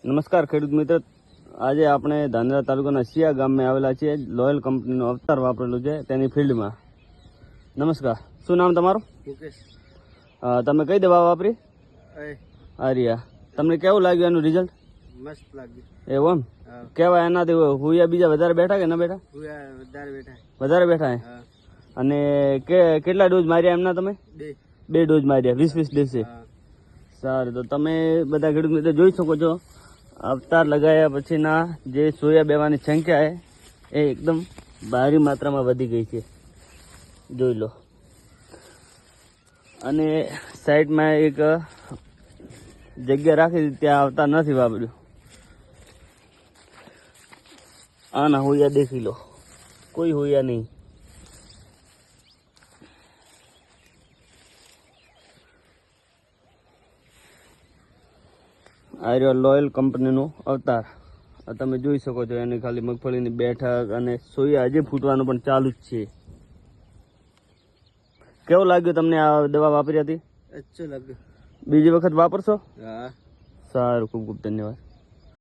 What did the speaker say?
નમસ્કાર ખેડૂત મિત્ર, આજે આપણે ધાનેરા તાલુકાના સિયા ગામમાં આવેલા છીએ. લોયલ કંપનીનો અવતાર વાપરેલું છે તેની ફિલ્ડમાં. નમસ્કાર, શું નામ તમારું? મુકેશ. તમે કઈ દવા વાપરી? આર્યા. તમને કેવું લાગ્યું એનું રિઝલ્ટ? મસ્ત લાગ્યું. એવું એમ? કેવા એનાથી હુયા બીજા વધારે બેઠા કે ન બેઠા? વધારે બેઠા હે. અને કેટલા ડોઝ માર્યા એમના તમે? 2 ડોઝ માર્યા, 20-20 દિવસે. સારું, તો તમે બધા ખેડૂત મિત્રો જોઈ શકો છો, અવતાર લગાવ્યા પછીના જે સોયા બેવાની સંખ્યા એ એકદમ ભારી માત્રામાં વધી ગઈ છે, જોઈ લો. અને સાઈડમાં એક જગ્યા રાખી ત્યાં અવતાર નથી વાપર્યું. આના હોયા દેખી લો, કોઈ હોયા નહીં. આ રહ્યો લોયલ કંપનીનું અવતાર. તમે જોઈ શકો છો, એની ખાલી મગફળીની બેઠક અને સોયા હજી ફૂટવાનું પણ ચાલુ જ છે. કેવું લાગ્યું તમને આ દવા વાપરી હતી? અચ્છું લાગ્યું. બીજી વખત વાપરશો? હા. સારું, ખૂબ ખૂબ ધન્યવાદ.